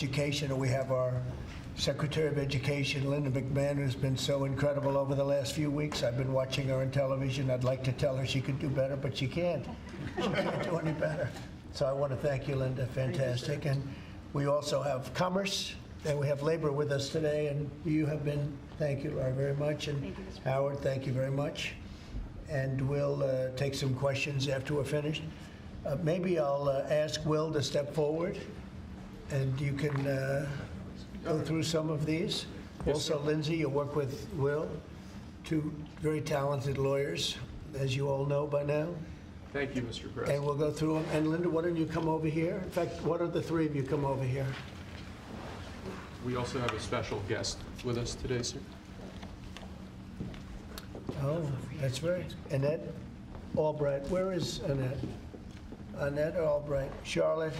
Education, and we have our Secretary of Education, Linda McMahon, who's been so incredible over the last few weeks. I've been watching her on television. I'd like to tell her she could do better, but she can't. She can't do any better. So I want to thank you, Linda. Fantastic. And we also have Commerce, and we have Labor with us today, and you have been, thank you, Laura, very much. And Howard, thank you very much. And we'll take some questions after we're finished. Maybe I'll ask Will to step forward, and you can go through some of these. Yes, also, sir. Lindsay, you work with Will, two very talented lawyers, as you all know by now. Thank you, Mr. President. And we'll go through them. And Linda, why don't you come over here? In fact, why don't the three of you come over here? We also have a special guest with us today, sir. Oh, that's right. Annette Albright. Where is Annette? Annette Albright. Charlotte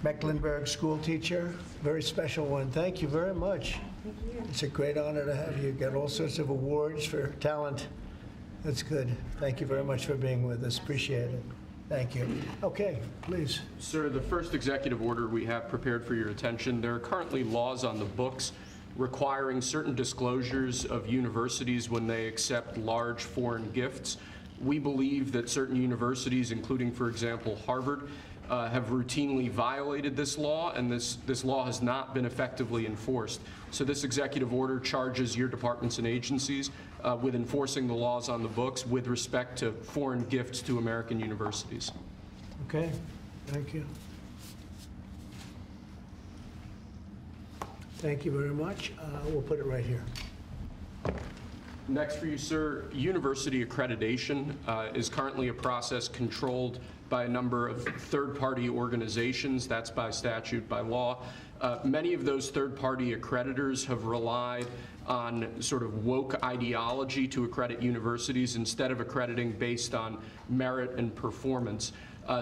Mecklenburg, school teacher. Very special one. Thank you very much. Thank you. It's a great honor to have you. Got all sorts of awards for talent. That's good. Thank you very much for being with us. Appreciate it. Thank you. Okay, please. Sir, the first executive order we have prepared for your attention, there are currently laws on the books requiring certain disclosures of universities when they accept large foreign gifts. We believe that certain universities, including, for example, Harvard, have routinely violated this law, and this law has not been effectively enforced. So this executive order charges your departments and agencies with enforcing the laws on the books with respect to foreign gifts to American universities. Okay, thank you. Thank you very much. We'll put it right here. Next for you, sir, university accreditation is currently a process controlled by a number of third-party organizations. That's by statute, by law. Many of those third-party accreditors have relied on sort of woke ideology to accredit universities instead of accrediting based on merit and performance.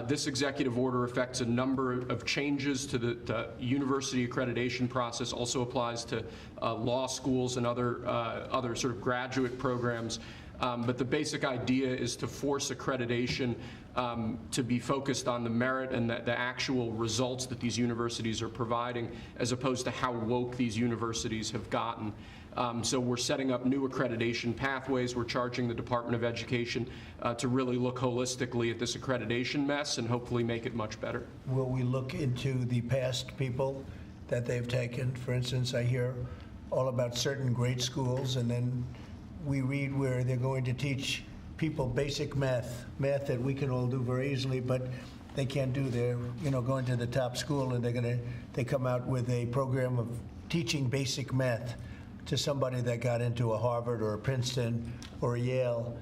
This executive order affects a number of changes to the university accreditation process, also applies to law schools and other sort of graduate programs. But the basic idea is to force accreditation to be focused on the merit and the actual results that these universities are providing, as opposed to how woke these universities have gotten. So we're setting up new accreditation pathways. We're charging the Department of Education to really look holistically at this accreditation mess and hopefully make it much better. Will we look into the past people that they've taken? For instance, I hear all about certain great schools, and then we read where they're going to teach people basic math that we can all do very easily, but they can't do. They're, going to the top school, and they come out with a program of teaching basic math to somebody that got into a Harvard or a Princeton or a Yale.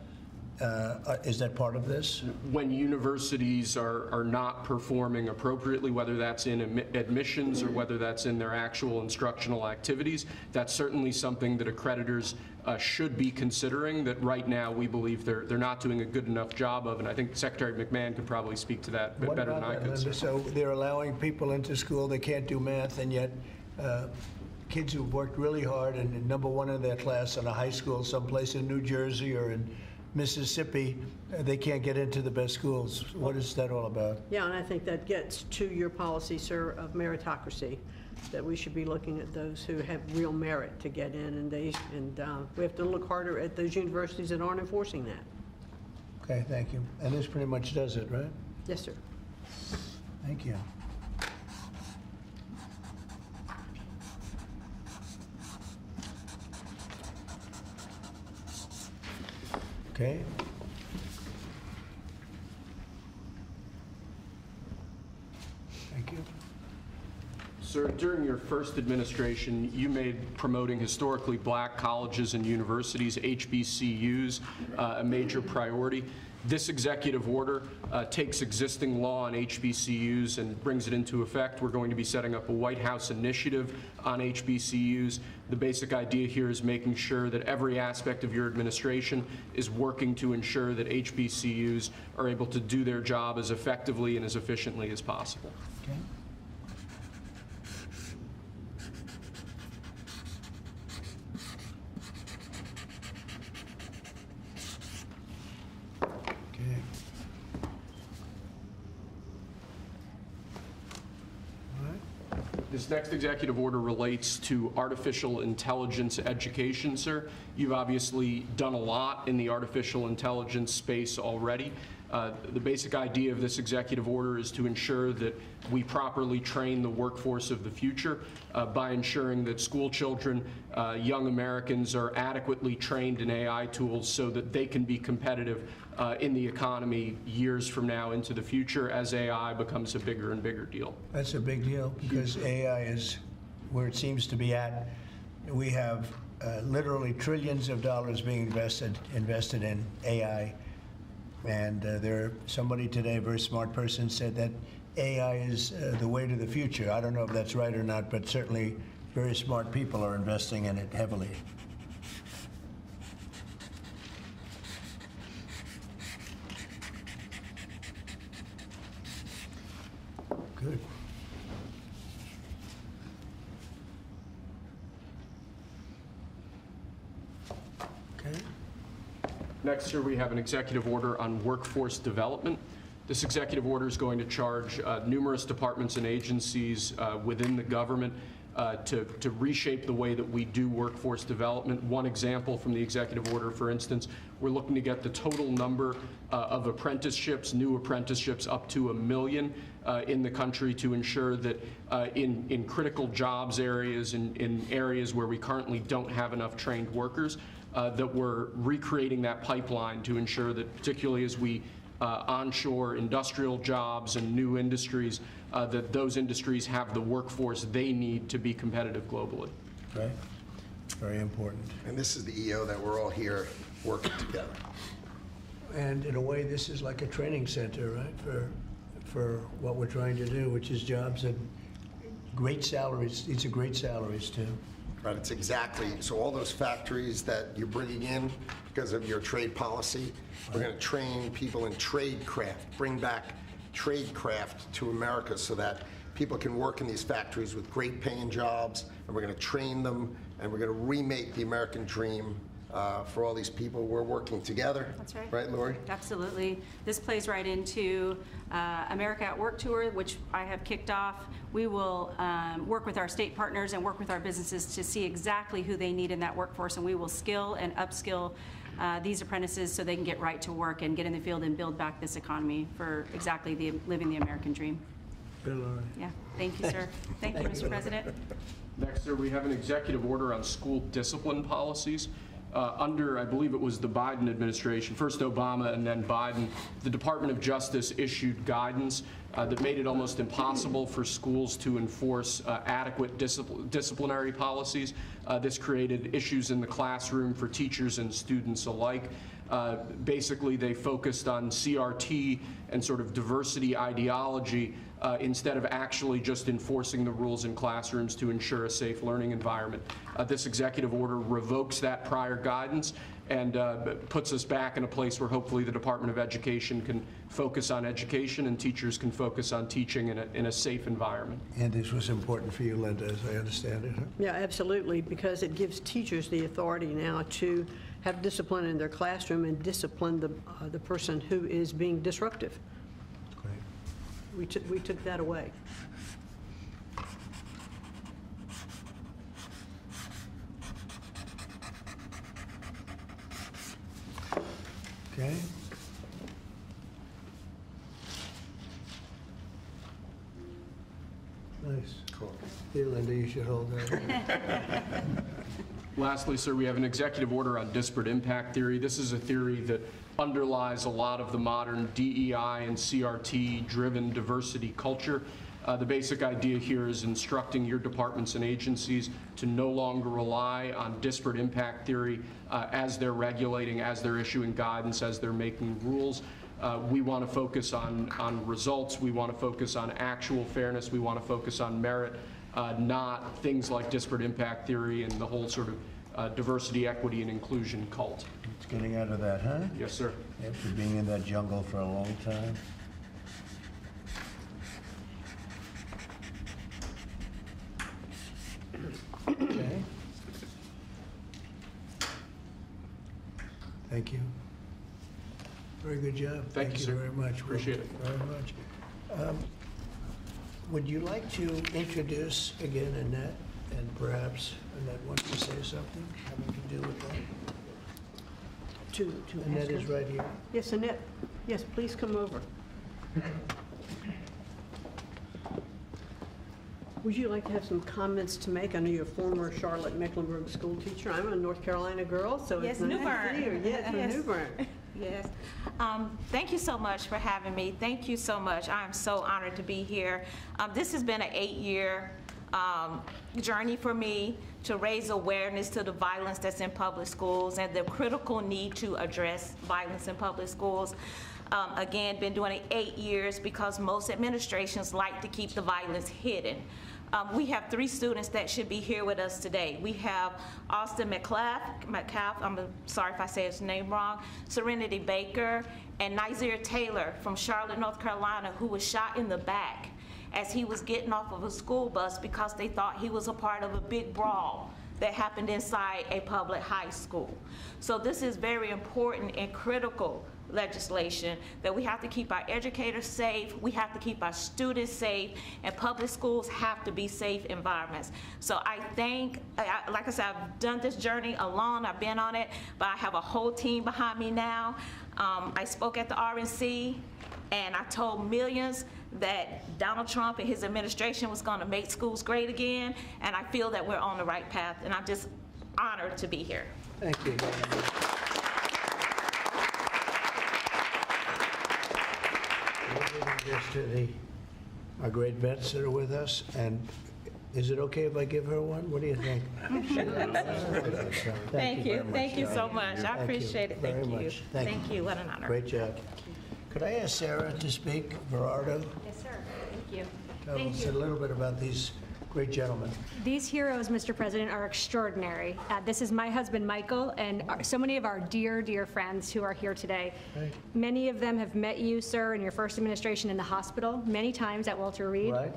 Is that part of this? When universities are not performing appropriately, whether that's in admissions or whether that's in their actual instructional activities, that's certainly something that accreditors should be considering, that right now we believe they're not doing a good enough job of, and I think Secretary McMahon could probably speak to that better than I could. So they're allowing people into school that can't do math, and yet kids who've worked really hard and number one in their class in a high school someplace in New Jersey or in Mississippi, they can't get into the best schools. What is that all about? Yeah, and I think that gets to your policy, sir, of meritocracy, that we should be looking at those who have real merit to get in, and we have to look harder at those universities that aren't enforcing that. Okay, thank you. And this pretty much does it, right? Yes, sir. Thank you. Okay. Thank you. Sir, during your first administration, you made promoting historically black colleges and universities, HBCUs, a major priority. This executive order takes existing law on HBCUs and brings it into effect. We're going to be setting up a White House initiative on HBCUs. The basic idea here is making sure that every aspect of your administration is working to ensure that HBCUs are able to do their job as effectively and as efficiently as possible. Okay. This next executive order relates to artificial intelligence education, sir. You've obviously done a lot in the artificial intelligence space already. The basic idea of this executive order is to ensure that we properly train the workforce of the future by ensuring that school children, young Americans are adequately trained in AI tools so that they can be competitive in the economy years from now into the future as AI becomes a bigger and bigger deal. That's a big deal because AI is where it seems to be at. We have literally trillions of dollars being invested in AI. And somebody today, a very smart person, said that AI is the way to the future. I don't know if that's right or not, but certainly very smart people are investing in it heavily. Good. Okay. Next, sir, we have an executive order on workforce development. This executive order is going to charge numerous departments and agencies within the government to reshape the way that we do workforce development. One example from the executive order, for instance, we're looking to get the total number of apprenticeships, new apprenticeships, up to 1 million in the country to ensure that in critical jobs areas, in areas where we currently don't have enough trained workers, that we're recreating that pipeline to ensure that, particularly as we onshore industrial jobs and new industries, that those industries have the workforce they need to be competitive globally. Right. Very important. And this is the EO that we're all here working together. And in a way, this is like a training center, right, for what we're trying to do, which is jobs and great salaries. These are great salaries, too. Right, it's exactly, so all those factories that you're bringing in because of your trade policy, we're going to train people in trade craft, bring back trade craft to America so that people can work in these factories with great paying jobs, and we're going to train them, and we're going to remake the American dream for all these people. We're working together. That's right. Right, Lori? Absolutely. This plays right into America at Work Tour, which I have kicked off. We will work with our state partners and work with our businesses to see exactly who they need in that workforce, and we will skill and upskill these apprentices so they can get right to work and get in the field and build back this economy for exactly living the American dream. Good, Lori. Yeah. Thank you, sir. Thank you, Mr. President. Next, sir, we have an executive order on school discipline policies. Under, I believe it was the Biden administration, first Obama and then Biden, the Department of Justice issued guidance that made it almost impossible for schools to enforce adequate disciplinary policies. This created issues in the classroom for teachers and students alike. Basically, they focused on CRT and sort of diversity ideology instead of actually just enforcing the rules in classrooms to ensure a safe learning environment. This executive order revokes that prior guidance and puts us back in a place where hopefully the Department of Education can focus on education and teachers can focus on teaching in a safe environment. And this was important for you, Linda, as I understand it. Huh? Yeah, absolutely, because it gives teachers the authority now to have discipline in their classroom and discipline the person who is being disruptive. Great. We took that away. Okay. Nice. Cool. Here, Linda, you should hold that. Lastly, sir, we have an executive order on disparate impact theory. This is a theory that underlies a lot of the modern DEI and CRT-driven diversity culture. The basic idea here is instructing your departments and agencies to no longer rely on disparate impact theory as they're regulating, as they're issuing guidance, as they're making rules. We want to focus on results. We want to focus on actual fairness. We want to focus on merit, not things like disparate impact theory and the whole sort of diversity, equity, and inclusion cult. It's getting out of that, huh? Yes, sir. After being in that jungle for a long time. Okay. Thank you. Very good job. Thank you, sir. Very much. Appreciate it. Very much. Would you like to introduce again Annette, and perhaps Annette wants to say something having to do with that? To Annette ask is her. right here. Yes, Annette. Yes, please come over. Would you like to have some comments to make? I know you're a former Charlotte Mecklenburg school teacher. I'm a North Carolina girl, so Yes, it's nice New Bern. to see you. Yes, from Yes. New Bern. Yes. Thank you so much for having me. Thank you so much. I am so honored to be here. This has been an 8-year journey for me to raise awareness to the violence that's in public schools and the critical need to address violence in public schools. Again, been doing it 8 years because most administrations like to keep the violence hidden. We have 3 students that should be here with us today. We have Austin McCaff, I'm sorry if I say his name wrong, Serenity Baker, and Nizir Taylor from Charlotte, North Carolina, who was shot in the back as he was getting off of a school bus because they thought he was a part of a big brawl that happened inside a public high school. So this is very important and critical legislation that we have to keep our educators safe, we have to keep our students safe, and public schools have to be safe environments. So I think, like I said, I've done this journey alone, I've been on it, but I have a whole team behind me now. I spoke at the RNC, and I told millions that Donald Trump and his administration was going to make schools great again, and I feel that we're on the right path, and I'm just honored to be here. Thank you. Just to our great vets that are with us, and is it okay if I give her one? What do you think? Thank you. Thank you so Sarah. much. I Thank you appreciate it. very Thank you. much. Thank you. Thank you. What an honor. Great job. Could I ask Sarah to speak, Gerardo? Yes, sir. Thank you. Tell Thank us a you. little bit about these great gentlemen. These heroes, Mr. President, are extraordinary. This is my husband, Michael, and so many of our dear, dear friends who are here today. Right. Many of them have met you, sir, in your first administration in the hospital, many times at Walter Reed. Right.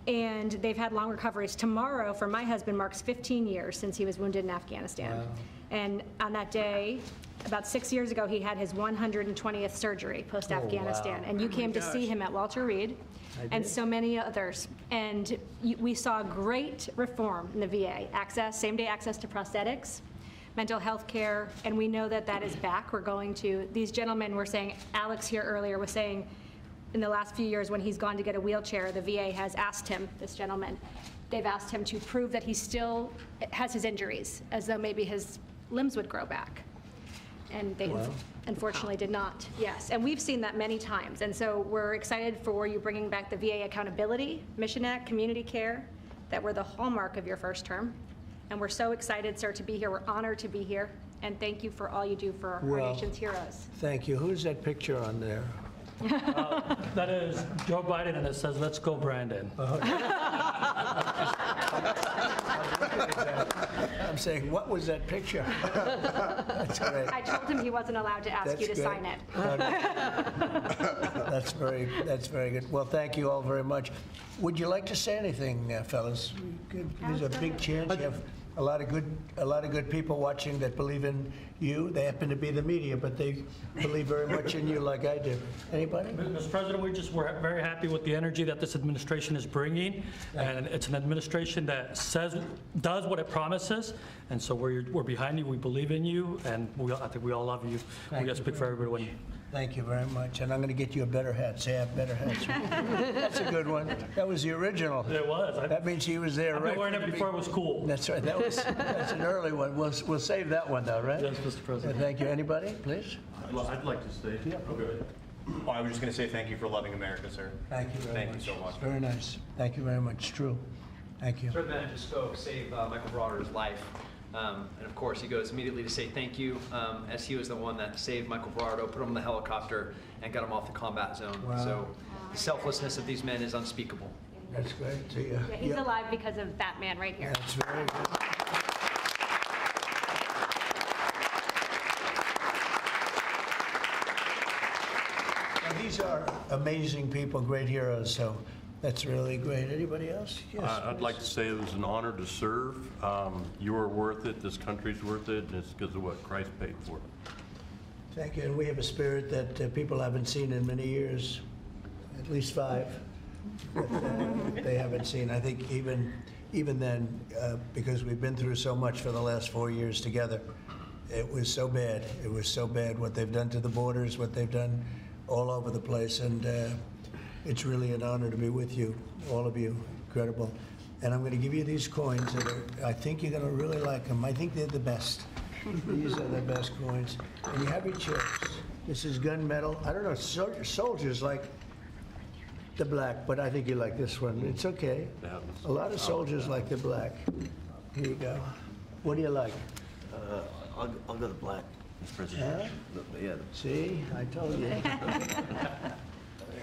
And they've had long recoveries. Tomorrow, for my husband, marks 15 years since he was wounded in Afghanistan. Wow. And on that day, about 6 years ago, he had his 120th surgery post-Afghanistan. wow. And you came to see him at Walter Reed, and did. so many others. And we saw great reform in the VA, access, same-day access to prosthetics, mental health care, and we know that that is back. We're going to, these gentlemen were saying, Alex here earlier was saying, in the last few years when he's gone to get a wheelchair, the VA has asked him, this gentleman, they've asked him to prove that he still has his injuries, as though maybe his limbs would grow back. And they Wow. unfortunately did not, yes. And we've seen that many times. And so we're excited for you bringing back the VA accountability, Mission Act, community care, that were the hallmark of your first term. And we're so excited, sir, to be here. We're honored to be here. And thank you for all you do for our Well, nation's heroes. Thank you. Who's that picture on there? That is Joe Biden, and it says, "Let's go, Brandon." I'm saying, what was that picture? That's great. I told him he wasn't allowed to ask That's you to good. sign it. That's very good. Well, thank you all very much. Would you like to say anything, fellas? There's a big chance you have a lot of good people watching that believe in you. They happen to be the media, but they believe very much in you like I do. Anybody? Mr. President, we're very happy with the energy that this administration is bringing, and it's an administration that does what it promises, and so we're behind you. We believe in you, and I think we all love you. Thank We got to you speak for everyone. Thank you very much. And I'm going to get you a better hat. Say I have better hats. That's a good one. That was the original. It was. That means he was there I've right been wearing from it the before it was cool. That's right. That's an early one. We'll save that one though, right? Yes, Mr. President. Thank you. Anybody, please? I'd like to say. Okay. Oh, I was just going to say thank you for loving America, sir. Thank you very much. Thank you so much. Very nice. Thank you very much. True. Thank you. Sir, the man just spoke, saved Michael Broder's life. And of course, he goes immediately to say thank you, as he was the one that saved Michael Brado, put him in the helicopter, and got him off the combat zone. Wow. So the selflessness of these men is unspeakable. That's great. See ya. Yeah, he's alive because of that man right here. That's very good. Now, these are amazing people, great heroes, so that's really great. Anybody else? Yes. I'd like to say it was an honor to serve. You are worth it, this country's worth it, and it's because of what Christ paid for. Thank you. And we have a spirit that people haven't seen in many years, at least 5. that they haven't seen. I think even then, because we've been through so much for the last 4 years together, it was so bad. It was so bad what they've done to the borders, what they've done all over the place, and it's really an honor to be with you, all of you. Incredible. And I'm going to give you these coins that I think you're going to really like them. I think they're the best. These are the best coins. And you have your choice. This is gunmetal. I don't know, soldiers like the black, but I think you like this one. It's okay. A lot of soldiers like the black. Here you go. What do you like? I'll go to black. Huh? Yeah. See, I told you. I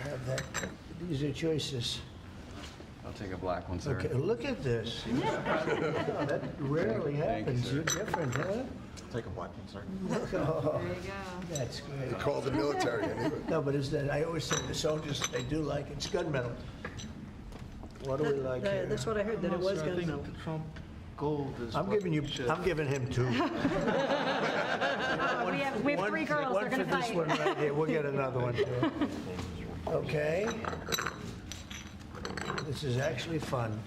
have that. These are choices. I'll take a black one, sir. Okay, look at this. Oh, that rarely happens. You're different, huh? I'll take a black one, sir. Oh, there you go. That's great. They call the military. No, but is that, I always say the soldiers, they do like it. It's gunmetal. What do we like here? That's what I heard, that it was I think gunmetal. the Trump gold is. I'm giving him two. We have three girls, they're going to One for this fight. one right here. We'll get another one too. Okay. This is actually fun.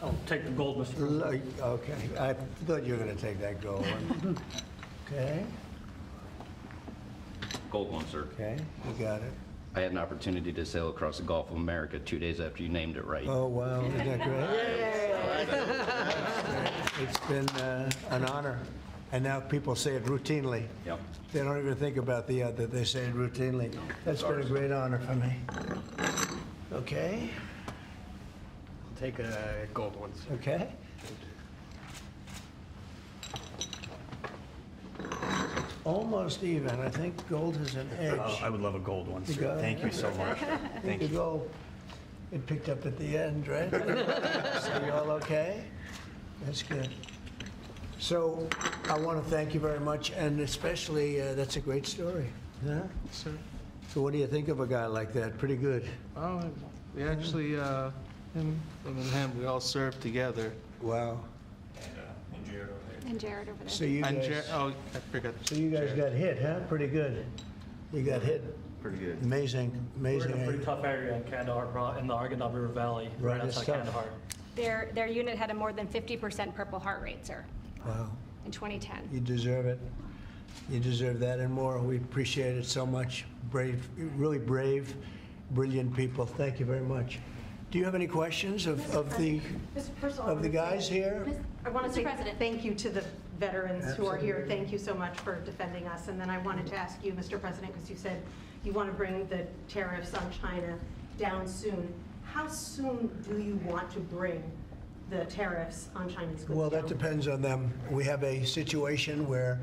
I'll take the gold, Mr. President. Okay, I thought you were going to take that gold one. Okay, Gold one, sir. okay, you got it. I had an opportunity to sail across the Gulf of America 2 days after you named it right. Oh, wow, isn't that great? It's been an honor, and now people say it routinely. Yep. They don't even think about the other, they say it routinely. That's been a great honor for me. Okay, Take a gold one, sir. okay. Almost even. I think gold has an edge. I would love a gold one, You sir. got it? Thank you so much. Thank The you. gold, it picked up at the end, right? So you all okay? That's good. So I want to thank you very much, and especially, that's a great story. Yeah? Sir. So what do you think of a guy like that? Pretty good. Oh, we actually, him and him, we all served together. Wow. And Jared over there. So you And guys, oh, I forgot. so you guys got hit, huh? Pretty good. You got hit. Pretty good. Amazing, We're amazing. in a pretty tough area in Kandahar, in the Arghandab River Valley, Right, right it's outside tough. Kandahar. Their unit had a more than 50% Purple Heart rate, sir, Wow. in 2010. You deserve it. You deserve that and more. We appreciate it so much. Brave, really brave, brilliant people. Thank you very much. Do you have any questions of the guys here? I want to say President. thank you to the veterans who are here. Absolutely. Thank you so much for defending us. And then I wanted to ask you, Mr. President, because you said you want to bring the tariffs on China down soon. How soon do you want to bring the tariffs on Chinese goods Well, that down? depends on them. We have a situation where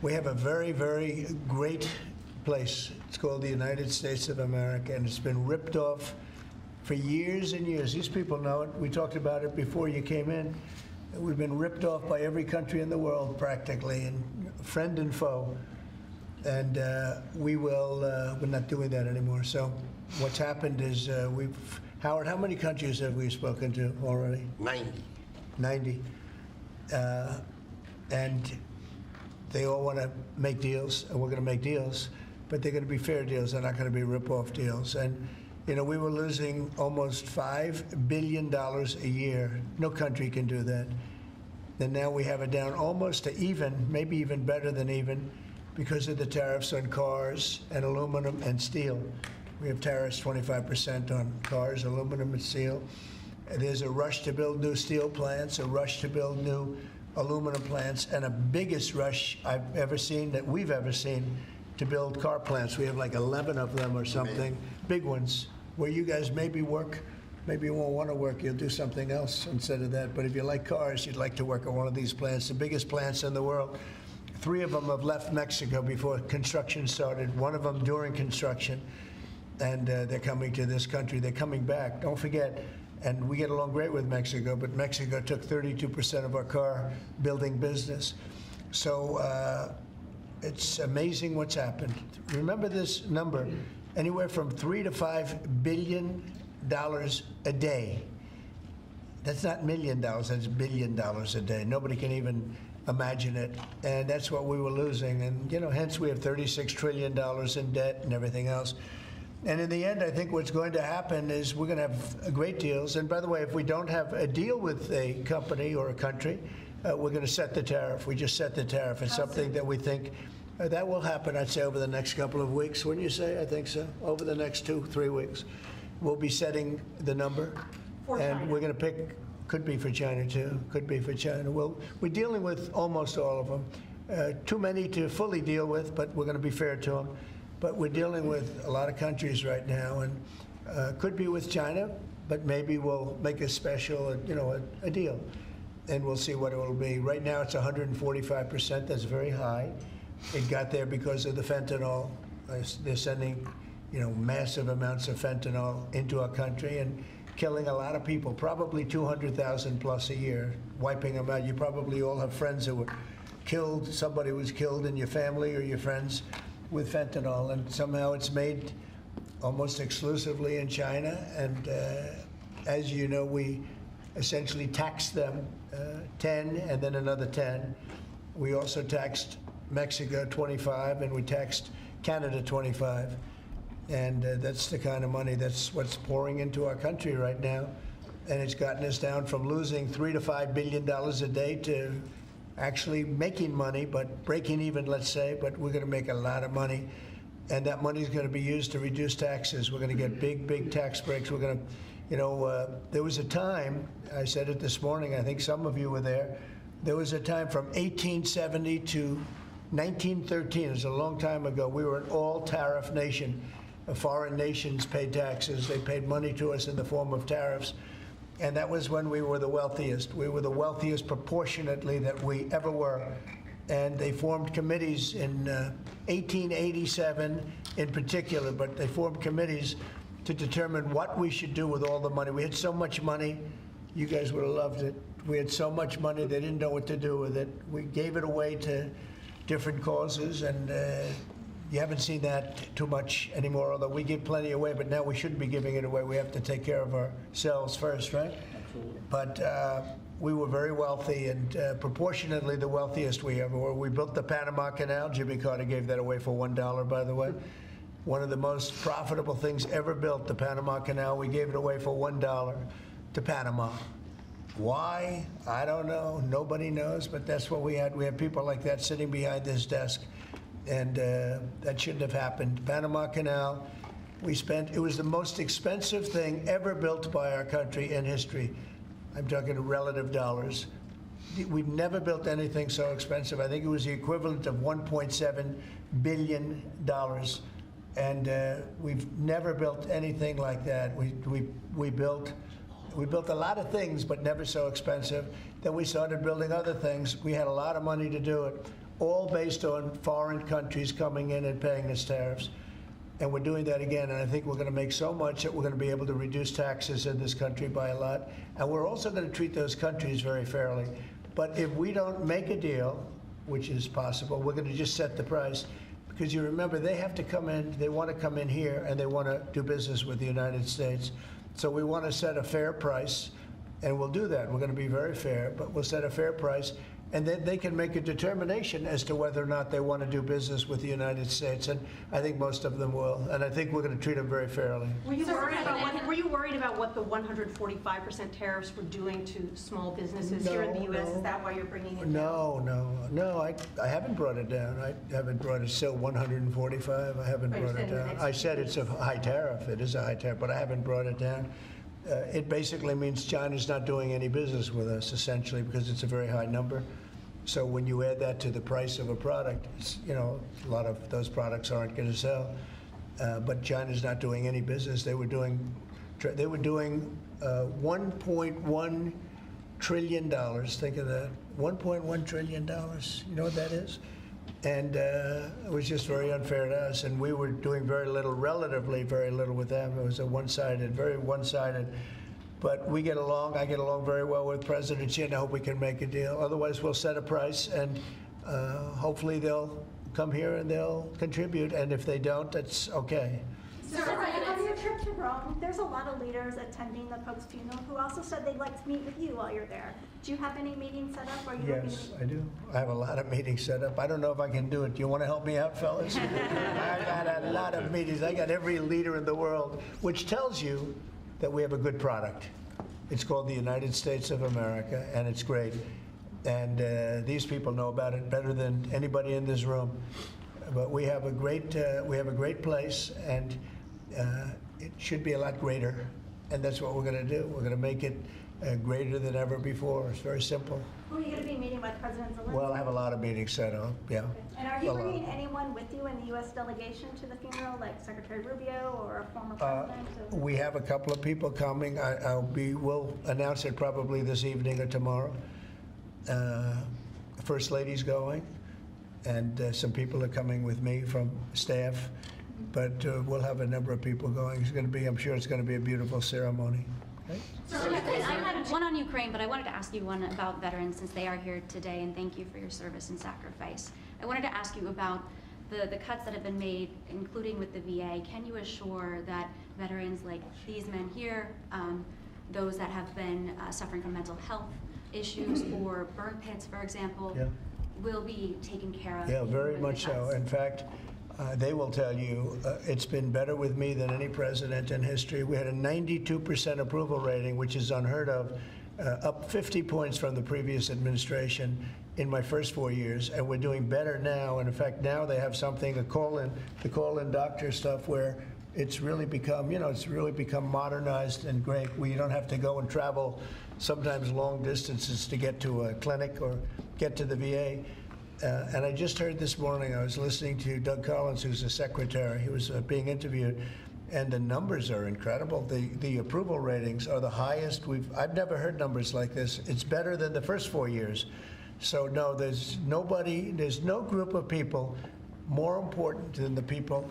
we have a very, very great place. It's called the United States of America, and it's been ripped off for years and years. These people know it. We talked about it before you came in. We've been ripped off by every country in the world practically, and friend and foe. And we're not doing that anymore. So what's happened is Howard, how many countries have we spoken to already? 90. 90. And they all want to make deals, and we're going to make deals, but they're going to be fair deals. They're not going to be rip-off deals. And, you know, we were losing almost $5 billion a year. No country can do that. And now we have it down almost to even, maybe even better than even, because of the tariffs on cars and aluminum and steel. We have tariffs 25% on cars, aluminum, and steel. There's a rush to build new steel plants, a rush to build new aluminum plants, and a biggest rush I've ever seen, that we've ever seen, to build car plants. We have like 11 of them or something, big ones, where you guys maybe work, maybe you won't want to work, you'll do something else instead of that. But if you like cars, you'd like to work at one of these plants, the biggest plants in the world. 3 of them have left Mexico before construction started, 1 of them during construction, and they're coming to this country. They're coming back. Don't forget, and we get along great with Mexico, but Mexico took 32% of our car building business. So it's amazing what's happened. Remember this number, anywhere from $3 to $5 billion a day. That's not $1 million, that's $1 billion a day. Nobody can even imagine it. And that's what we were losing. And, you know, hence we have $36 trillion in debt and everything else. And in the end, I think what's going to happen is we're going to have great deals. And by the way, if we don't have a deal with a company or a country, we're going to set the tariff. We just set the tariff. It's something that we think that will happen, I'd say, over the next couple of weeks. Wouldn't you say? I think so. Over the next 2-3 weeks. We'll be setting the number. And we're going to pick, could be for China too, could be for China. We're dealing with almost all of them. Too many to fully deal with, but we're going to be fair to them. But we're dealing with a lot of countries right now, and could be with China, but maybe we'll make a special, a deal, and we'll see what it will be. Right now, it's 145%. That's very high. It got there because of the fentanyl. They're sending, massive amounts of fentanyl into our country and killing a lot of people, probably 200,000 plus a year, wiping them out. You probably all have friends who were killed. Somebody was killed in your family or your friends with fentanyl, and somehow it's made almost exclusively in China. And as you know, we essentially taxed them 10 and then another 10. We also taxed Mexico 25, and we taxed Canada 25. And that's the kind of money that's what's pouring into our country right now. And it's gotten us down from losing $3 to $5 billion a day to actually making money, but breaking even, let's say, but we're going to make a lot of money. And that money is going to be used to reduce taxes. We're going to get big tax breaks. We're going to, there was a time, I said it this morning, I think some of you were there was a time from 1870 to 1913, it was a long time ago, we were an all-tariff nation. Foreign nations paid taxes. They paid money to us in the form of tariffs. And that was when we were the wealthiest. We were the wealthiest proportionately that we ever were. And they formed committees in 1887 in particular, but they formed committees to determine what we should do with all the money. We had so much money, you guys would have loved it. We had so much money, they didn't know what to do with it. We gave it away to different causes, and you haven't seen that too much anymore, although we give plenty away, but now we shouldn't be giving it away. We have to take care of ourselves first, right? Absolutely. But we were very wealthy, and proportionately the wealthiest we ever were. We built the Panama Canal. Jimmy Carter gave that away for $1, by the way. One of the most profitable things ever built, the Panama Canal. We gave it away for $1 to Panama. Why? I don't know. Nobody knows, but that's what we had. We had people like that sitting behind this desk. And that shouldn't have happened. Panama Canal, it was the most expensive thing ever built by our country in history. I'm talking relative dollars. We've never built anything so expensive. I think it was the equivalent of $1.7 billion. And we've never built anything like that. We built a lot of things, but never so expensive. Then we started building other things. We had a lot of money to do it, all based on foreign countries coming in and paying us tariffs. And we're doing that again, and I think we're going to make so much that we're going to be able to reduce taxes in this country by a lot. And we're also going to treat those countries very fairly. But if we don't make a deal, which is possible, we're going to just set the price. Because you remember, they have to come in, they want to come in here, and they want to do business with the United States. So we want to set a fair price, and we'll do that. We're going to be very fair, but we'll set a fair price. And then they can make a determination as to whether or not they want to do business with the United States. And I think most of them will. And I think we're going to treat them very fairly. Were you worried about what the 145% tariffs were doing to small businesses here in the U.S.? Is that why you're bringing it down? No. I haven't brought it down. I haven't brought it still 145. I haven't brought it down. I said it's a high tariff. It is a high tariff, but I haven't brought it down. It basically means China's not doing any business with us, essentially, because it's a very high number. So when you add that to the price of a product, a lot of those products aren't going to sell. But China's not doing any business. They were doing $1.1 trillion. Think of that, $1.1 trillion. You know what that is? And it was just very unfair to us. And we were doing very little, relatively very little with them. It was very one-sided. But we get along. I get along very well with President Xi, and I hope we can make a deal. Otherwise, we'll set a price, and hopefully they'll come here and they'll contribute. And if they don't, that's okay. Sir, on your trip to room, there's a lot of leaders attending the Pope's funeral who also said they'd like to meet with you while you're there. Do you have any meetings set up? Or are you looking to Yes, meet? I do. I have a lot of meetings set up. I don't know if I can do it. Do you want to help me out, fellas? I got a lot of meetings. I got every leader in the world, which tells you that we have a good product. It's called the United States of America, and it's great. And these people know about it better than anybody in this room. But we have a great place, and it should be a lot greater. And that's what we're going to do. We're going to make it greater than ever before. It's very simple. Who are you going to be meeting with, President Zelensky? Well, I have a lot of meetings set up, yeah. And are you A lot. bringing anyone with you in the U.S. delegation to the funeral, like Secretary Rubio or a former president? We have a couple of people coming. We'll announce it probably this evening or tomorrow. First Lady's going, and some people are coming with me from staff. But we'll have a number of people going. I'm sure it's going to be a beautiful ceremony. Okay? I had one on Ukraine, but I wanted to ask you one about veterans since they are here today, and thank you for your service and sacrifice. I wanted to ask you about the cuts that have been made, including with the VA. Can you assure that veterans like these men here, those that have been suffering from mental health issues or burn pits, for example, will be taken care of? Yeah, very much so. In fact, they will tell you it's been better with me than any president in history. We had a 92% approval rating, which is unheard of, up 50 points from the previous administration in my first 4 years, and we're doing better now. And in fact, now they have something, the call-in doctor stuff, where it's really become, modernized and great, where you don't have to go and travel sometimes long distances to get to a clinic or get to the VA. And I just heard this morning, I was listening to Doug Collins, who's the secretary. He was being interviewed, and the numbers are incredible. The approval ratings are the highest I've never heard numbers like this. It's better than the first 4 years. So no, there's no group of people more important than the people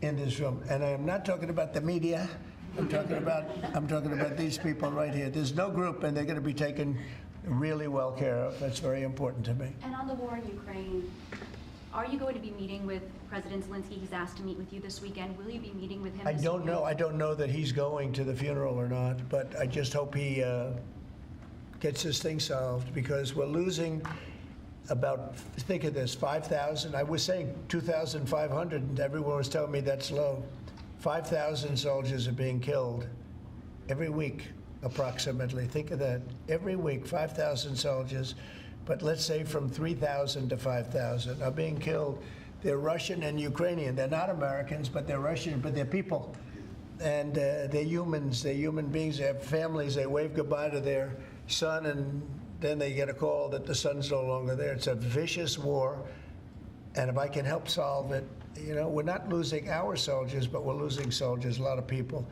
in this room. And I am not talking about the media. I'm talking about these people right here. There's no group, and they're going to be taken really well care of. That's very important to me. And on the war in Ukraine, are you going to be meeting with President Zelensky? He's asked to meet with you this weekend. Will you be meeting with him I don't know. I don't know that he's going to the funeral or not, but I just hope he gets this thing solved, because we're losing about, think of this, 5,000. I was saying 2,500, and everyone was telling me that's low. 5,000 soldiers are being killed every week, approximately. Think of that. Every week, 5,000 soldiers, but let's say from 3,000 to 5,000 are being killed. They're Russian and Ukrainian. They're not Americans, but they're Russian, but they're people. And they're humans. They're human beings. They have families. They wave goodbye to their son, and then they get a call that the son's no longer there. It's a vicious war, and if I can help solve it, we're not losing our soldiers, but we're losing soldiers, a lot of people.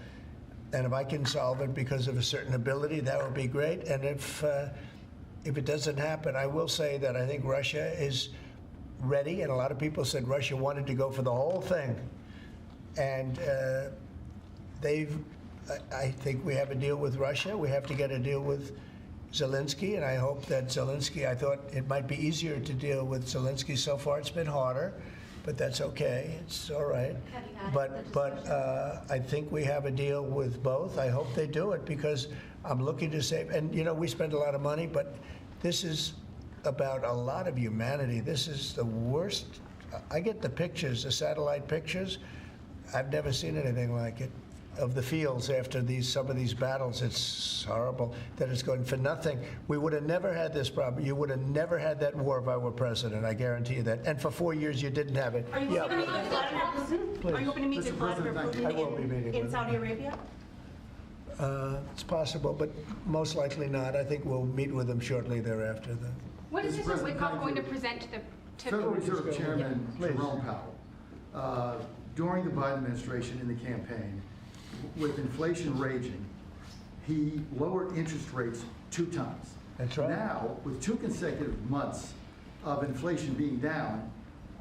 And if I can solve it because of a certain ability, that would be great. And if it doesn't happen, I will say that I think Russia is ready, and a lot of people said Russia wanted to go for the whole thing. And I think we have a deal with Russia. We have to get a deal with Zelensky, and I hope that Zelensky, I thought it might be easier to deal with Zelensky. So far it's been harder, but that's okay. It's all right. But I think we have a deal with both. I hope they do it, because I'm looking to save. And, we spend a lot of money, but this is about a lot of humanity. This is the worst. I get the pictures, the satellite pictures. I've never seen anything like it, of the fields after some of these battles. It's horrible that it's going for nothing. We would have never had this problem. You would have never had that war if I were president. I guarantee you that. And for 4 years, you didn't have it. Are you going to meet with Vladimir Putin? Please. Are you going to meet with Vladimir Putin I will be meeting in with Saudi Arabia? It's possible, but most likely not. I think we'll meet with him shortly thereafter, though. What is Mr. Wickoff going to present to the Federal Reserve Chairman Jerome Powell, during the Biden administration in the campaign, with inflation raging, he lowered interest rates 2 times. That's right. Now, with 2 consecutive months of inflation being down,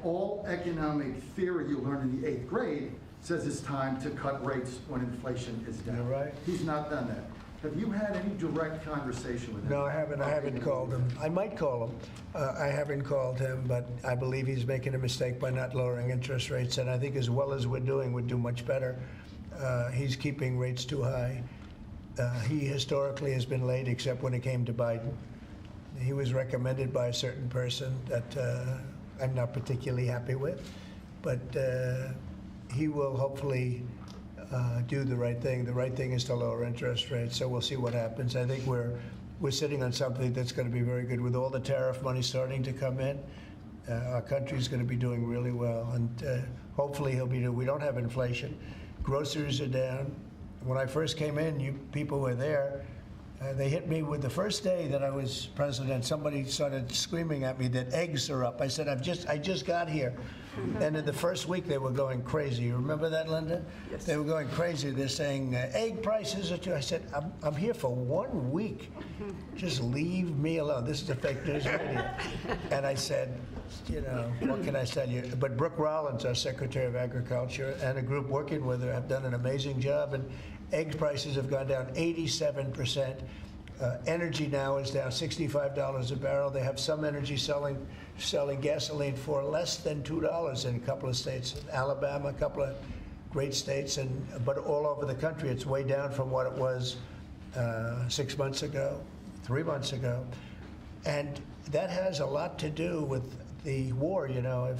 all economic theory you learned in the 8th grade says it's time to cut rates when inflation is down. You're right. He's not done that. Have you had any direct conversation with him? No, I haven't. I haven't called him. I might call him. I haven't called him, but I believe he's making a mistake by not lowering interest rates. And I think as well as we're doing, we'd do much better. He's keeping rates too high. He historically has been late, except when it came to Biden. He was recommended by a certain person that I'm not particularly happy with, but he will hopefully do the right thing. The right thing is to lower interest rates, so we'll see what happens. I think we're sitting on something that's going to be very good. With all the tariff money starting to come in, our country's going to be doing really well, and hopefully he'll be. We don't have inflation. Groceries are down. When I first came in, you people were there. They hit me with the first day that I was president. Somebody started screaming at me that eggs are up. I said, I just got here. And in the first week, they were going crazy. You remember that, Linda? Yes. They were going crazy. They're saying, egg prices are too. I said, I'm here for 1 week. Just leave me alone. This is a fake news media. And I said, you know, what can I tell you? But Brooke Rollins, our Secretary of Agriculture, and a group working with her have done an amazing job. And egg prices have gone down 87%. Energy now is down $65 a barrel. They have some energy selling gasoline for less than $2 in a couple of states. In Alabama, a couple of great states, but all over the country, it's way down from what it was 6 months ago, 3 months ago. And that has a lot to do with the war. You know,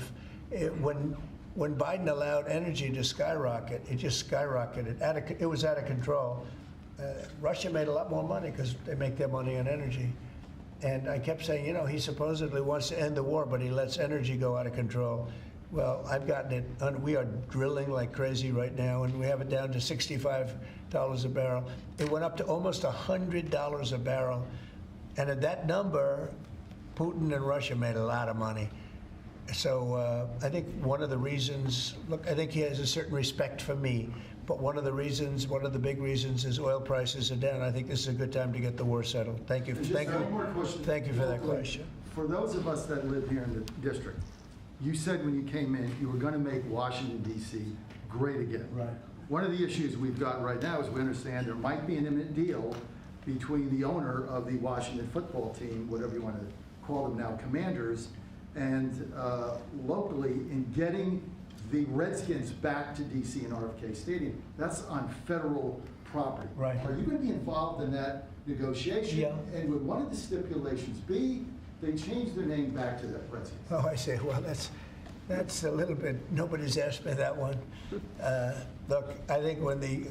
when Biden allowed energy to skyrocket, it just skyrocketed. It was out of control. Russia made a lot more money because they make their money on energy. And I kept saying, you know, he supposedly wants to end the war, but he lets energy go out of control. Well, I've gotten it. We are drilling like crazy right now, and we have it down to $65 a barrel. It went up to almost $100 a barrel. And at that number, Putin and Russia made a lot of money. So I think one of the reasons, look, I think he has a certain respect for me. But one of the big reasons is oil prices are down. I think this is a good time to get the war settled. Thank you. Thank you for that question. For those of us that live here in the district, you said when you came in, you were going to make Washington, D.C. great again. Right. One of the issues we've got right now is we understand there might be an imminent deal between the owner of the Washington football team, whatever you want to call them now, Commanders, and locally in getting the Redskins back to D.C. and RFK Stadium. That's on federal property. Right. Are you going to be involved in that negotiation? Yeah. And would one of the stipulations be they change their name back to the Redskins? Oh, I say, well, that's a little bit, nobody's asked me that one. Look, I think when the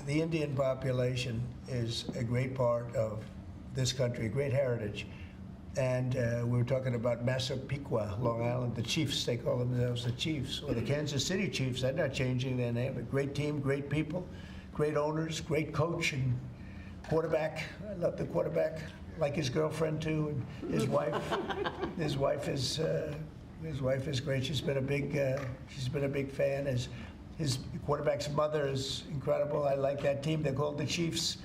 Indian population is a great part of this country, a great heritage. And we were talking about Massapequa, Long Island, the Chiefs, they call themselves the Chiefs, or the Kansas City Chiefs. They're not changing their name. A great team, great people, great owners, great coach and quarterback. I love the quarterback, like his girlfriend too, and his wife. His wife is great. She's been a big fan. His quarterback's mother is incredible. I like that team. They're called the Chiefs,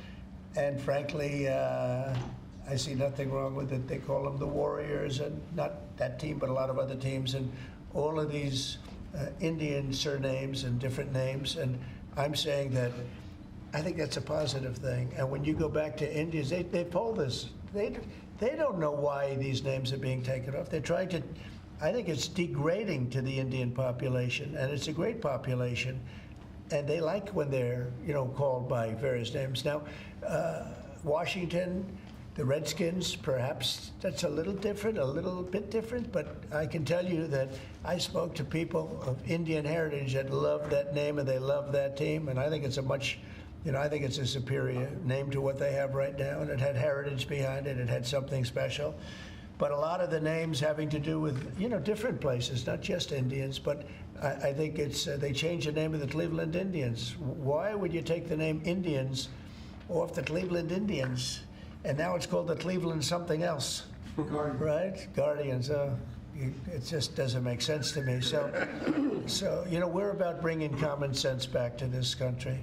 and frankly, I see nothing wrong with it. They call them the Warriors, and not that team, but a lot of other teams, and all of these Indian surnames and different names. And I'm saying that I think that's a positive thing. And when you go back to Indians, they polled this. They don't know why these names are being taken off. They're trying to. I think it's degrading to the Indian population, and it's a great population, and they like when they're called by various names. Now, Washington. The Redskins, perhaps that's a little bit different, but I can tell you that I spoke to people of Indian heritage that love that name and they love that team, and I think it's I think it's a superior name to what they have right now, and it had heritage behind it. It had something special. But a lot of the names having to do with, different places, not just Indians, but I think it's, they changed the name of the Cleveland Indians. Why would you take the name Indians off the Cleveland Indians? And now it's called the Cleveland something else, right? Guardians. It just doesn't make sense to me. So we're about bringing common sense back to this country.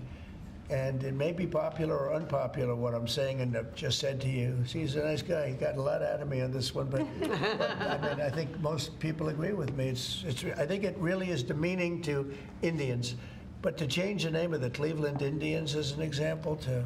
And it may be popular or unpopular what I'm saying and I've just said to you. See, he's a nice guy. He got a lot out of me on this one, but I think most people agree with me. I think it really is demeaning to Indians. But to change the name of the Cleveland Indians as an example to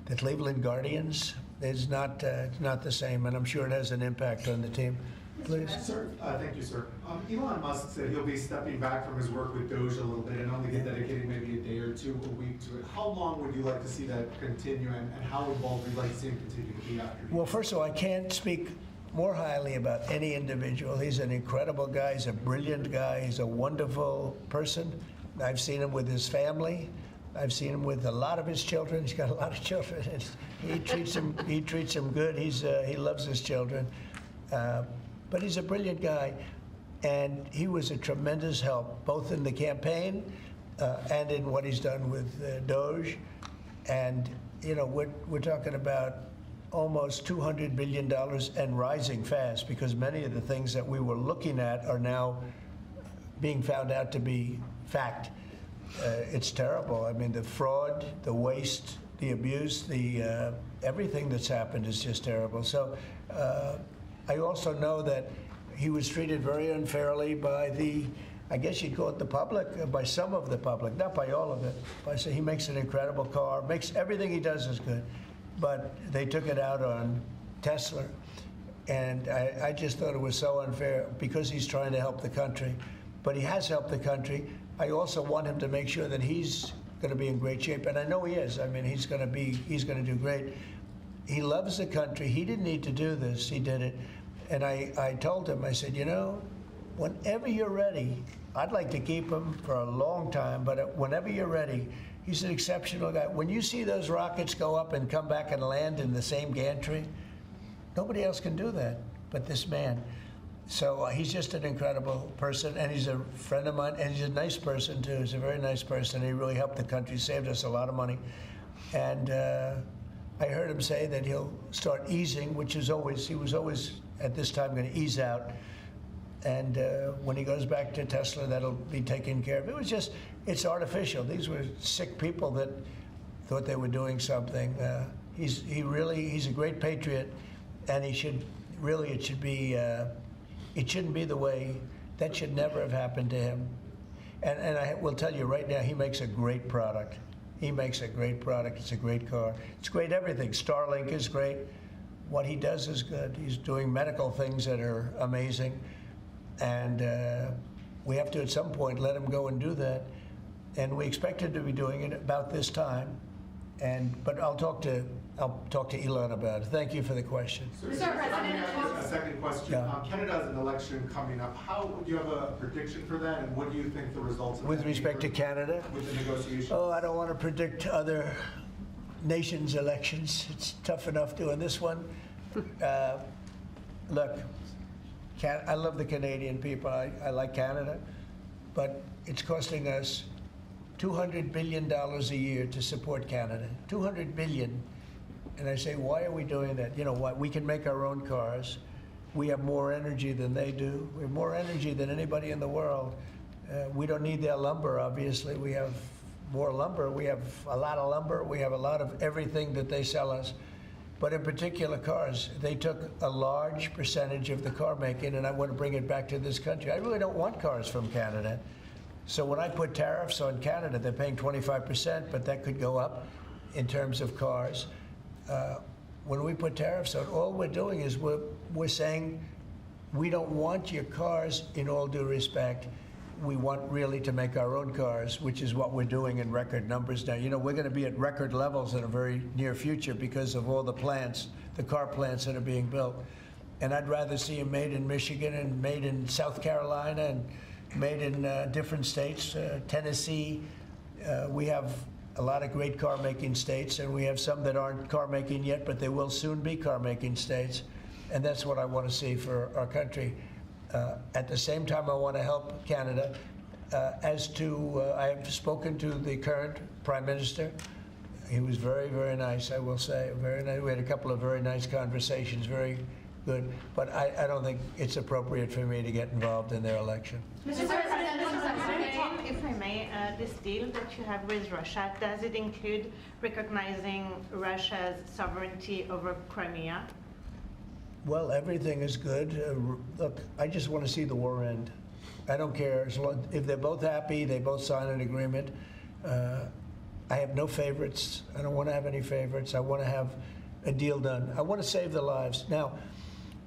the Cleveland Guardians, it's not the same, and I'm sure it has an impact on the team. Please. Sir, thank you, sir. Elon Musk said he'll be stepping back from his work with Doge a little bit and only get dedicated maybe a day or two a week to it. How long would you like to see that continue, and how involved would you like to see him continue to be after? Well, first of all, I can't speak more highly about any individual. He's an incredible guy. He's a brilliant guy. He's a wonderful person. I've seen him with his family. I've seen him with a lot of his children. He's got a lot of children. He treats them good. He loves his children. But he's a brilliant guy, and he was a tremendous help, both in the campaign and in what he's done with Doge. And, you know, we're talking about almost $200 billion and rising fast, because many of the things that we were looking at are now being found out to be fact. It's terrible. I mean, the fraud, the waste, the abuse, the everything that's happened is just terrible. So I also know that he was treated very unfairly by I guess you'd call it the public, by some of the public, not by all of it. I say he makes an incredible car, makes everything he does is good, but they took it out on Tesla. And I just thought it was so unfair, because he's trying to help the country. But he has helped the country. I also want him to make sure that he's going to be in great shape, and I know he is. I mean, he's going to do great. He loves the country. He didn't need to do this. He did it. And I told him, I said, you know, whenever you're ready, I'd like to keep him for a long time, but whenever you're ready, he's an exceptional guy. When you see those rockets go up and come back and land in the same gantry, nobody else can do that but this man. So he's just an incredible person, and he's a friend of mine, and he's a nice person, too. He's a very nice person. He really helped the country, saved us a lot of money. And I heard him say that he'll start easing, he was always at this time going to ease out. And when he goes back to Tesla, that'll be taken care of. It's artificial. These were sick people that thought they were doing something. He's a great patriot, and it shouldn't be the way, that should never have happened to him. And I will tell you right now, he makes a great product. He makes a great product. It's a great car. It's great everything. Starlink is great. What he does is good. He's doing medical things that are amazing. And we have to, at some point, let him go and do that. And we expect him to be doing it about this time. But I'll talk to Elon about it. Thank you for the question. Mr. President, a second question. Canada has an election coming up. Do you have a prediction for that, and what do you think the results of With respect to Canada? With the negotiations? Oh, I don't want to predict other nations' elections. It's tough enough doing this one. Look, I love the Canadian people. I like Canada, but it's costing us $200 billion a year to support Canada. $200 billion. And I say, why are we doing that? You know what? We can make our own cars. We have more energy than they do. We have more energy than anybody in the world. We don't need their lumber, obviously. We have more lumber. We have a lot of lumber. We have a lot of everything that they sell us. But in particular cars, they took a large percentage of the car making, and I want to bring it back to this country. I really don't want cars from Canada. So when I put tariffs on Canada, they're paying 25%, but that could go up in terms of cars. When we put tariffs on, all we're doing is we're saying we don't want your cars in all due respect. We want really to make our own cars, which is what we're doing in record numbers now. You know, we're going to be at record levels in a very near future because of all the plants, the car plants that are being built. And I'd rather see them made in Michigan and made in South Carolina and made in different states, Tennessee. We have a lot of great car-making states, and we have some that aren't car-making yet, but they will soon be car-making states. And that's what I want to see for our country. At the same time, I want to help Canada. I have spoken to the current Prime Minister. He was very, very nice, I will say. Very nice. We had a couple of very nice conversations, very good. But I don't think it's appropriate for me to get involved in their election. Mr. President, if I may, this deal that you have with Russia, does it include recognizing Russia's sovereignty over Crimea? Well, everything is good. Look, I just want to see the war end. I don't care. If they're both happy, they both sign an agreement. I have no favorites. I don't want to have any favorites. I want to have a deal done. I want to save the lives. Now,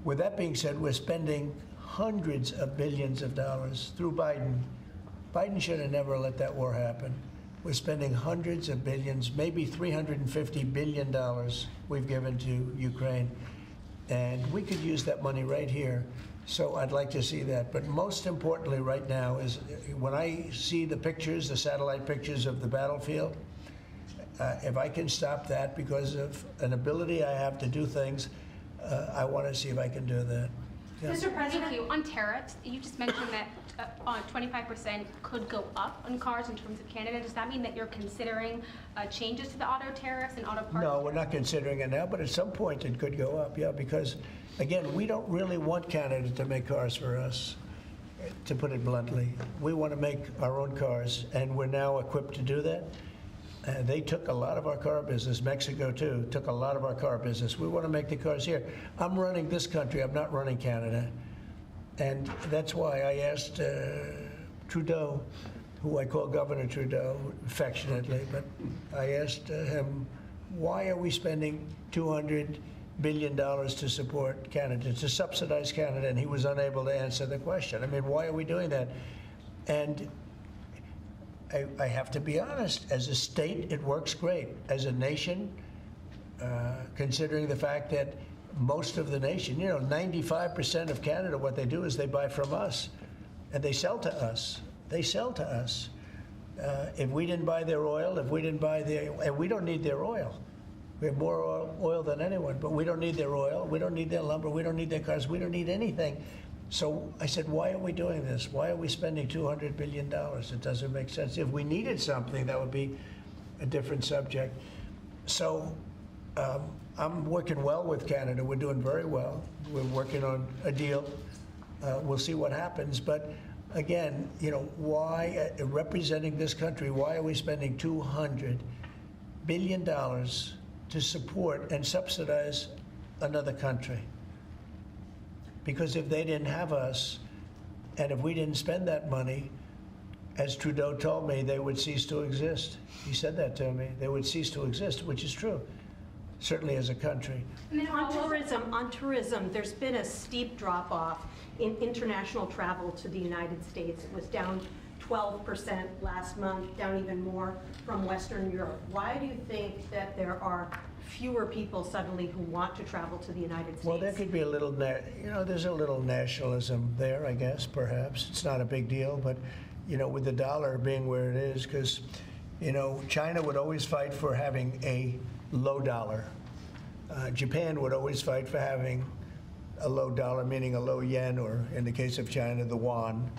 With that being said, we're spending hundreds of billions of dollars through Biden. Biden should have never let that war happen. We're spending hundreds of billions, maybe $350 billion we've given to Ukraine. And we could use that money right here. So I'd like to see that. But most importantly right now is when I see the pictures, the satellite pictures of the battlefield, if I can stop that because of an ability I have to do things, I want to see if I can do that. Yeah. Mr. President, thank you. On tariffs, you just mentioned that 25% could go up on cars in terms of Canada. Does that mean that you're considering changes to the auto tariffs and auto parts? No, we're not considering it now, but at some point it could go up, yeah, because, again, we don't really want Canada to make cars for us, to put it bluntly. We want to make our own cars, and we're now equipped to do that. They took a lot of our car business. Mexico, too, took a lot of our car business. We want to make the cars here. I'm running this country. I'm not running Canada. And that's why I asked Trudeau, who I call Governor Trudeau affectionately, but I asked him, why are we spending $200 billion to support Canada, to subsidize Canada? And he was unable to answer the question. I mean, why are we doing that? And I have to be honest, as a state, it works great. As a nation, considering the fact that most of the nation, 95% of Canada, what they do is they buy from us, and they sell to us. They sell to us. If we didn't buy their oil, if we didn't buy and we don't need their oil. We have more oil than anyone, but we don't need their oil. We don't need their lumber. We don't need their cars. We don't need anything. So I said, why are we doing this? Why are we spending $200 billion? It doesn't make sense. If we needed something, that would be a different subject. So I'm working well with Canada. We're doing very well. We're working on a deal. We'll see what happens. But again, why, representing this country, why are we spending $200 billion to support and subsidize another country? Because if they didn't have us, and if we didn't spend that money, as Trudeau told me, they would cease to exist. He said that to me. They would cease to exist, which is true, certainly as a country. And then on tourism, there's been a steep drop-off in international travel to the United States. It was down 12% last month, down even more from Western Europe. Why do you think that there are fewer people suddenly who want to travel to the United States? Well, there could be a little, there's a little nationalism there, I guess, perhaps. It's not a big deal, but, with the dollar being where it is, because, China would always fight for having a low dollar. Japan would always fight for having a low dollar, meaning a low yen, or in the case of China, the yuan.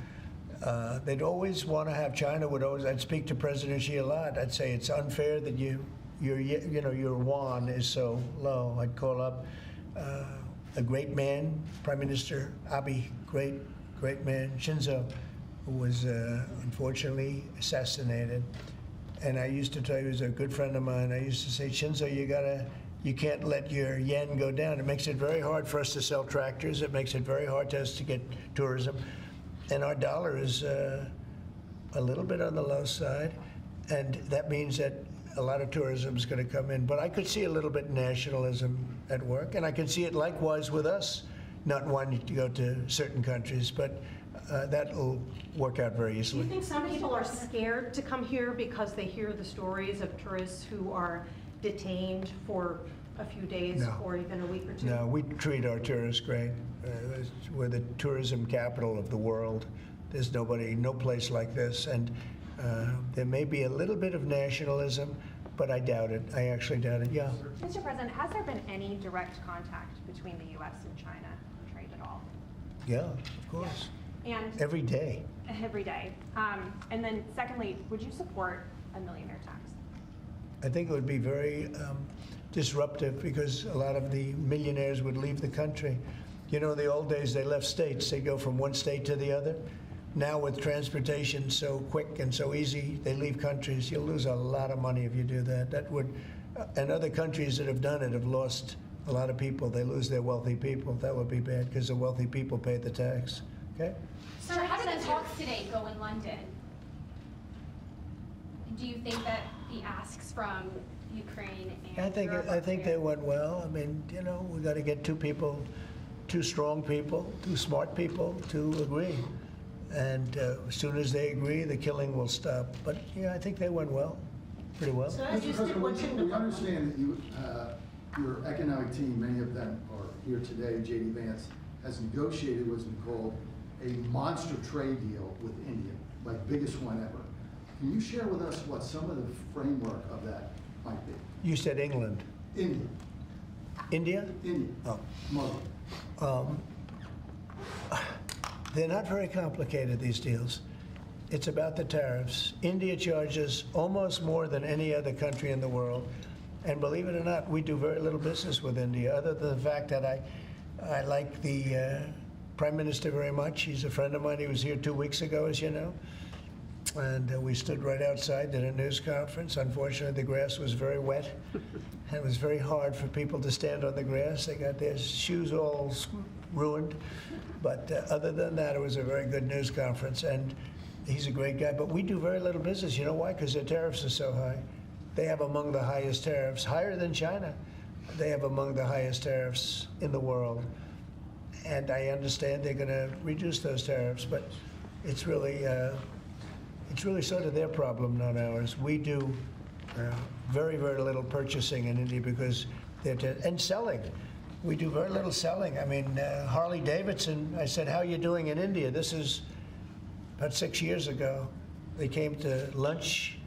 They'd always want to have, China would always, I'd speak to President Xi a lot. I'd say it's unfair that your yuan is so low. I'd call up a great man, Prime Minister Abe, great man, Shinzo, who was unfortunately assassinated. And I used to tell you, he was a good friend of mine. I used to say, Shinzo, you can't let your yen go down. It makes it very hard for us to sell tractors. It makes it very hard to us to get tourism. And our dollar is a little bit on the low side. And that means that a lot of tourism is going to come in. But I could see a little bit nationalism at work. And I can see it likewise with us, not wanting to go to certain countries. But that'll work out very Do easily. you think some people are scared to come here because they hear the stories of tourists who are detained for a few days or even a week or two? No, we treat our tourists great. We're the tourism capital of the world. There's no place like this. And there may be a little bit of nationalism, but I doubt it. I actually doubt it, yeah. Mr. President, has there been any direct contact between the U.S. and China on trade at all? Yeah, of course. Yeah. And every day. Every day. And then secondly, would you support a millionaire tax? I think it would be very disruptive because a lot of the millionaires would leave the country. In the old days, they left states. They'd go from one state to the other. Now with transportation so quick and so easy, they leave countries. You'll lose a lot of money if you do that. That would, and other countries that have done it have lost a lot of people. They lose their wealthy people. That would be bad because the wealthy people pay the tax. Okay? Sir, how did the talks today go in London? Do you think that the asks from Ukraine and I think they went well. I mean, we got to get two people two strong people, two smart people to agree. And as soon as they agree, the killing will stop. But yeah, I think they went well, pretty well. So as you Mr. said, President, what should we understand that you, your economic team, many of them are here today, J.D. Vance, has negotiated what's been called a monster trade deal with India, like biggest one ever. Can you share with us what some of the framework of that might be? You said England. India. India? India. Oh. Muslim. They're not very complicated, these deals. It's about the tariffs. India charges almost more than any other country in the world. And believe it or not, we do very little business with India, other than the fact that I like the Prime Minister very much. He's a friend of mine. He was here 2 weeks ago, as you know. And we stood right outside at a news conference. Unfortunately, the grass was very wet. And it was very hard for people to stand on the grass. They got their shoes all ruined. But other than that, it was a very good news conference. And he's a great guy. But we do very little business. You know why? Because their tariffs are so high. They have among the highest tariffs, higher than China. They have among the highest tariffs in the world. And I understand they're going to reduce those tariffs, but it's really sort of their problem, not ours. We do very, very little purchasing in India because and selling. We do very little selling. I mean, Harley Davidson, I said, how are you doing in India? This is about 6 years ago. They came to lunch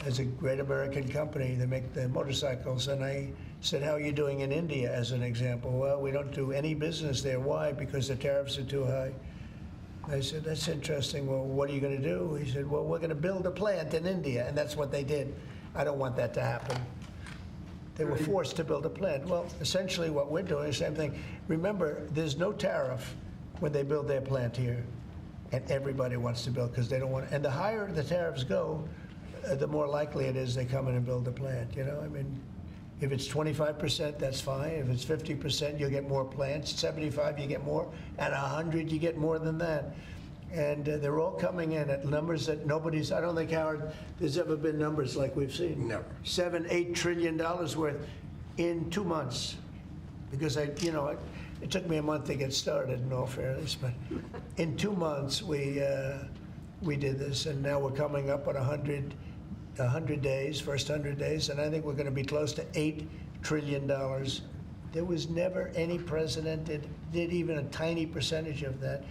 as a great American company. They make the motorcycles. And I said, how are you doing in India, as an example? Well, we don't do any business there. Why? Because the tariffs are too high. I said, that's interesting. Well, what are you going to do? He said, well, we're going to build a plant in India. And that's what they did. I don't want that to happen. They were forced to build a plant. Well, essentially what we're doing is the same thing. Remember, there's no tariff when they build their plant here. And everybody wants to build because they don't want. And the higher the tariffs go, the more likely it is they come in and build a plant. You know, I mean, if it's 25%, that's fine. If it's 50%, you'll get more plants. 75, you get more. At 100, you get more than that. And they're all coming in at numbers that nobody's, I don't think, Howard, there's ever been numbers like we've seen. Never. $7-8 trillion worth in 2 months. Because it took me a month to get started, in all fairness, but in 2 months we did this, and now we're coming up on 100 days, first 100 days, and I think we're going to be close to $8 trillion. There was never any president that did even a tiny percentage of that.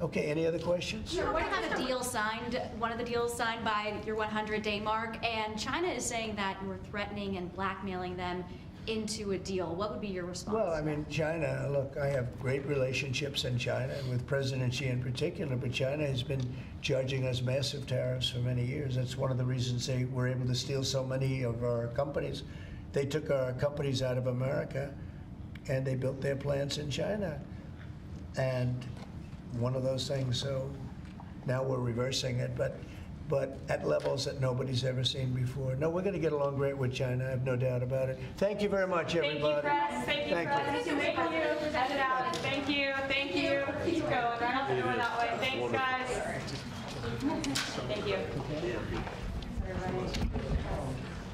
Okay, any other questions? Sure. What about a deal signed, one of the deals signed by your 100-day mark, and China is saying that you were threatening and blackmailing them into a deal? What would be your response? Well, I mean, China, look, I have great relationships in China, with President Xi in particular, but China has been charging us massive tariffs for many years. That's one of the reasons they were able to steal so many of our companies. They took our companies out of America, and they built their plants in China. And one of those things, so now we're reversing it, but at levels that nobody's ever seen before. No, we're going to get along great with China, I have no doubt about it. Thank you very much, everybody. Thank you, press. Thank you. Send it out. Thank you. Thank you. Keep going. Right out the door that way. Thanks, guys. Thank you. Thank you. Thank you.